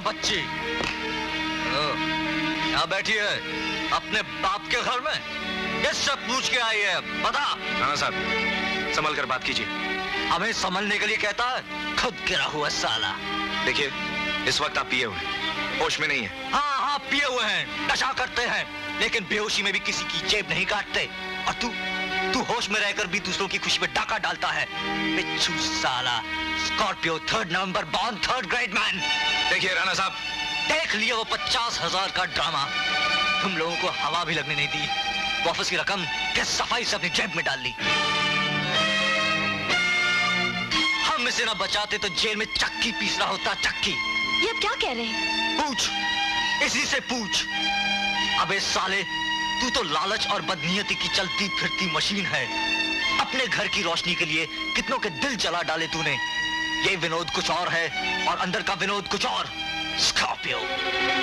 बच्ची यहाँ बैठी है अपने बाप के घर में, किससे पूछ के आई है बता? राणा साहब संभल कर बात कीजिए। हमें संभलने के लिए कहता है, खुद गिरा हुआ साला। देखिए इस वक्त आप पिए हुए हैं, होश में नहीं है। हाँ हाँ पिए हुए हैं, नशा करते हैं, लेकिन बेहोशी में भी किसी की जेब नहीं काटते। और तू होश में रहकर भी दूसरों की खुशी में डाका डालता है, बिच्छू साला। स्कॉर्पियो 3 नवंबर बॉर्न 3rd ग्रेड मैन। देखिए राणा साहब, देख लिया वो 50,000 का ड्रामा। तुम लोगों को हवा भी लगने नहीं दी, वापस की रकम के सफाई से अपनी जेब में डाल ली। हम इसे ना बचाते तो जेल में चक्की पीस रहा होता, चक्की। ये अब क्या कह रहे हैं? पूछ, इसी से पूछ। अबे साले, तू तो लालच और बदनीयती की चलती फिरती मशीन है। अपने घर की रोशनी के लिए कितनों के दिल जला डाले तूने। ये विनोद कुछ और है और अंदर का विनोद कुछ और। स्कॉर्पियो,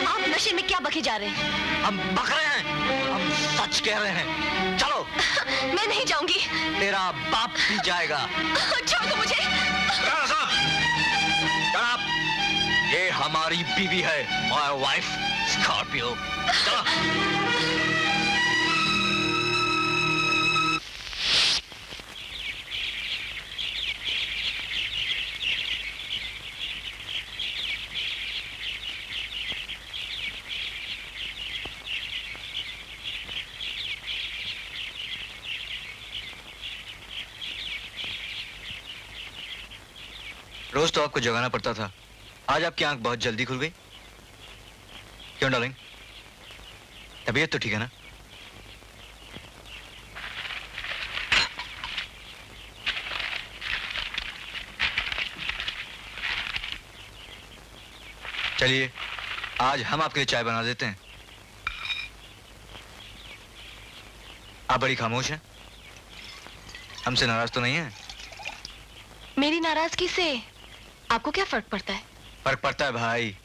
आप नशे में क्या बके जा रहे हैं? हम बक रहे हैं, हम सच कह रहे हैं। चलो। मैं नहीं जाऊंगी। तेरा बाप भी जाएगा। छोड़ दो मुझे। राणा साहब, ये हमारी बीवी है, माय वाइफ स्कॉर्पियो। चलो। रोज तो आपको जगाना पड़ता था, आज आपकी आंख बहुत जल्दी खुल गई। क्यों डार्लिंग, तबीयत तो ठीक है ना? चलिए आज हम आपके लिए चाय बना देते हैं। आप बड़ी खामोश हैं, हमसे नाराज तो नहीं है? मेरी नाराजगी से आपको क्या फर्क पड़ता है? फर्क पड़ता है भाई,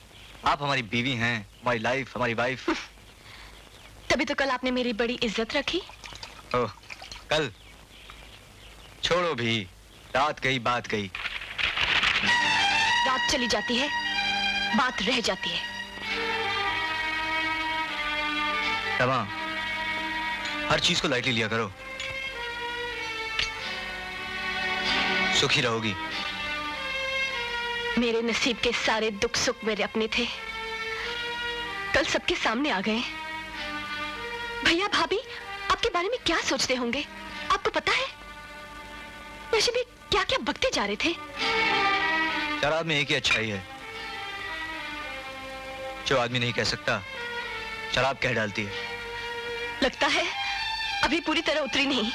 आप हमारी बीवी हैं, हमारी लाइफ, हमारी वाइफ। तभी तो कल आपने मेरी बड़ी इज्जत रखी। ओह, कल छोड़ो भी, रात गई बात गई। रात चली जाती है, बात रह जाती है। रमा, हर चीज को लाइटली लिया करो, सुखी रहोगी। मेरे नसीब के सारे दुख सुख मेरे अपने थे, कल सबके सामने आ गए। भैया भाभी आपके बारे में क्या सोचते होंगे, आपको पता है? वैसे भी क्या क्या बकते जा रहे थे। शराब में एक ही अच्छाई है, जो आदमी नहीं कह सकता, शराब कह डालती है। लगता है अभी पूरी तरह उतरी नहीं।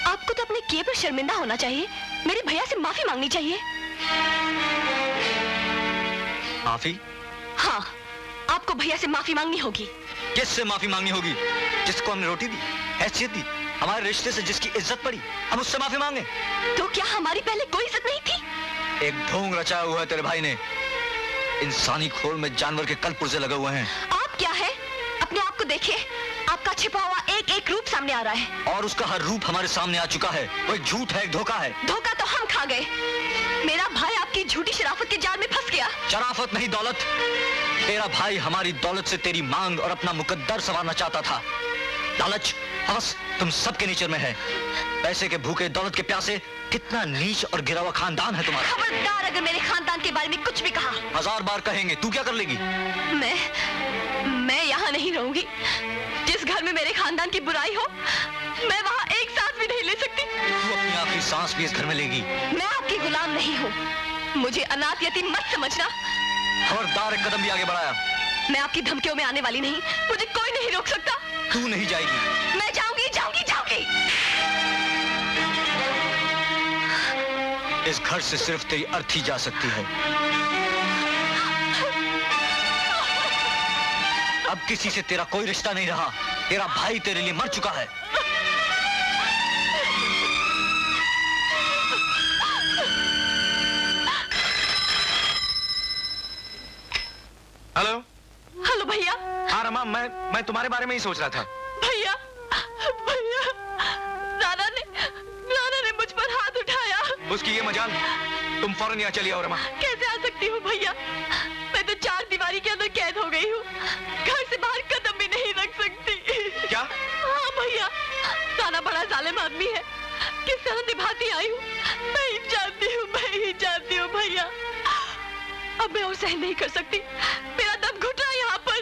आपको तो अपने किए पर शर्मिंदा होना चाहिए, मेरे भैया से माफी मांगनी चाहिए। माफी? हाँ, आपको भैया से माफी मांगनी होगी। किससे माफी मांगनी होगी? जिसको हमने रोटी दी, हैसियत दी, हमारे रिश्ते से जिसकी इज्जत पड़ी, हम उससे माफी मांगे? तो क्या हमारी पहले कोई इज्जत नहीं थी? एक ढोंग रचाया हुआ है तेरे भाई ने, इंसानी खोल में जानवर के कल पुर्जे लगे हुए हैं। आप क्या है? अपने आप को देखिए, आपका छिपा हुआ एक एक रूप सामने आ रहा है। और उसका हर रूप हमारे सामने आ चुका है। वो एक झूठ है, एक धोखा है। धोखा तो हम खा गए। मेरा भाई आपकी झूठी शराफत के जाल में फंस गया। शराफत नहीं, दौलत। तेरा भाई हमारी दौलत से तेरी मांग और अपना मुकद्दर संवारना चाहता था। लालच, हवस तुम सबके नेचर में है। पैसे के भूखे, दौलत के प्यासे, कितना नीच और गिरा हुआ खानदान है तुम्हारा। खबरदार अगर मेरे खानदान के बारे में कुछ भी कहा। 1000 बार कहेंगे, तू क्या कर लेगी? मैं यहाँ नहीं रहूंगी। जिस घर में मेरे खानदान की बुराई हो, मैं वहाँ एक सांस भी नहीं ले सकती। तू अपनी आखिरी सांस भी इस घर में लेगी। मैं आपकी गुलाम नहीं हूँ, मुझे अनाथ यतीम मत समझना। खबरदार एक कदम भी आगे बढ़ाया। मैं आपकी धमकियों में आने वाली नहीं, मुझे कोई नहीं रोक सकता। तू नहीं जाएगी। मैं जाऊंगी, जाऊंगी, जाऊंगी। इस घर से सिर्फ तेरी अर्थी जा सकती है। अब किसी से तेरा कोई रिश्ता नहीं रहा। तेरा भाई तेरे लिए मर चुका है। हेलो। हेलो भैया। हाँ रमा, मैं तुम्हारे बारे में ही सोच रहा था। भैया, भैया, राना ने मुझ पर हाथ उठाया। उसकी ये मजाल, तुम फौरन यहाँ चली आओ रमा। कैसे आ सकती हूँ भैया, मैं तो 4 दिन दीवारी के अंदर कैद हो गई हूँ। घर से बाहर कदम भी नहीं रख सकती। क्या? हाँ भैया, राणा बड़ा जालिम आदमी है। किस तरह निभाती आई हूँ मैं ही जानती हूँ भैया। अब मैं और सहन नहीं कर सकती, मेरा दम घुट रहा है यहाँ पर।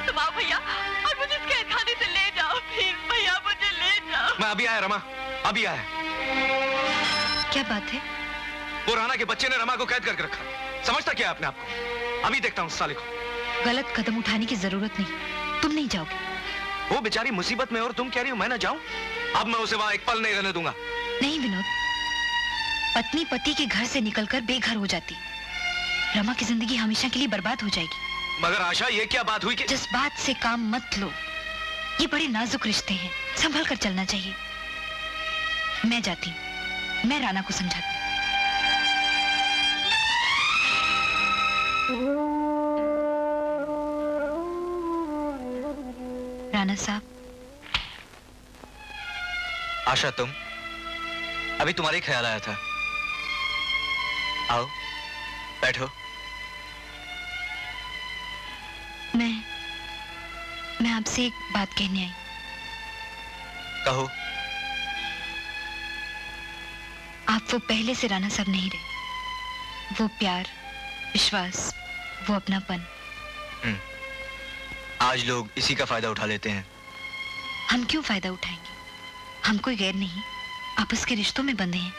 तुम आओ भैया और मुझे इस कैद खाने से ले जाओ प्लीज भैया, मुझे ले जाओ। मैं अभी आया रमा, अभी आया। क्या बात है? वो राणा के बच्चे ने रमा को कैद करके रखा। समझता क्या है अपने आप को? अभी देखता हूँ उस साले को। गलत कदम उठाने की जरूरत नहीं, तुम नहीं जाओगे। वो बेचारी मुसीबत में और तुम कह रही हो मैं ना जाऊं? अब मैं उसे वहां एक पल नहीं रहने दूंगा। नहीं विनोद, पत्नी पति के घर से निकलकर बेघर हो जाती, रमा की जिंदगी हमेशा के लिए बर्बाद हो जाएगी। मगर आशा, ये क्या बात हुई कि जज्बात से काम मत लो, ये बड़े नाजुक रिश्ते हैं, संभल कर चलना चाहिए। मैं जाती हूँ, मैं राणा को समझाती। राणा साहब। आशा, तुम? अभी तुम्हारे ही ख्याल आया था। आओ बैठो। मैं आपसे एक बात कहने आई। कहो। आप वो पहले से राणा साहब नहीं रहे। वो प्यार, विश्वास, वो अपनापन। आज लोग इसी का फायदा उठा लेते हैं। हम क्यों फायदा उठाएंगे? हम कोई गैर नहीं, आपस के रिश्तों में बंधे हैं।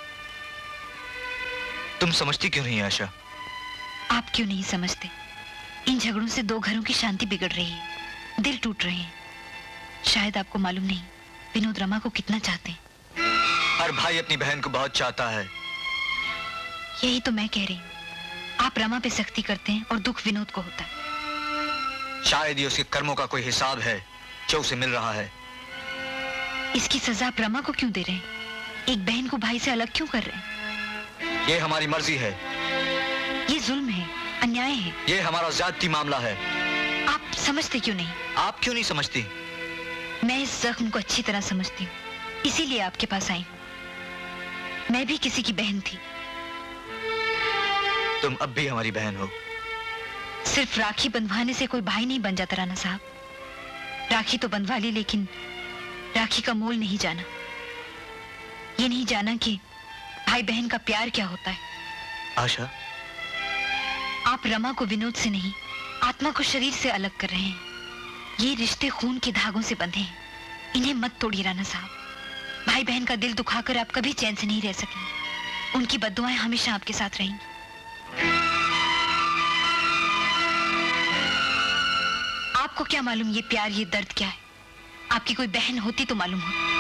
तुम समझती क्यों नहीं आशा? आप क्यों नहीं समझते? इन झगड़ों से दो घरों की शांति बिगड़ रही है, दिल टूट रहे हैं। शायद आपको मालूम नहीं विनोद रमा को कितना चाहते हैं। हर भाई अपनी बहन को बहुत चाहता है। यही तो मैं कह रही हूँ, आप रमा पे सख्ती करते हैं और दुख विनोद को होता है। शायद ये उसके कर्मों का कोई हिसाब है जो उसे मिल रहा है। इसकी सजा आप रमा को क्यों दे रहे हैं? एक बहन को भाई से अलग क्यों कर रहे हैं? ये हमारी मर्जी है। ये जुल्म है, अन्याय है। ये हमारा ज्यादती मामला है। आप समझते क्यों नहीं? आप क्यों नहीं समझती? मैं इस जख्म को अच्छी तरह समझती हूँ, इसीलिए आपके पास आई हूँ। मैं भी किसी की बहन थी। तुम अब भी हमारी बहन हो। सिर्फ राखी बंधवाने से कोई भाई नहीं बन जाता राणा साहब। राखी तो बंधवा ली, लेकिन राखी का मोल नहीं जाना। ये नहीं जाना कि भाई बहन का प्यार क्या होता है। आशा, आप रमा को विनोद से नहीं, आत्मा को शरीर से अलग कर रहे हैं। ये रिश्ते खून के धागों से बंधे हैं, इन्हें मत तोड़िए राणा साहब। भाई बहन का दिल दुखाकर आप कभी चैन से नहीं रह सकेंगे। उनकी बद्दुआएं हमेशा आपके साथ रहेंगी। आपको क्या मालूम ये प्यार, ये दर्द क्या है? आपकी कोई बहन होती तो मालूम होता।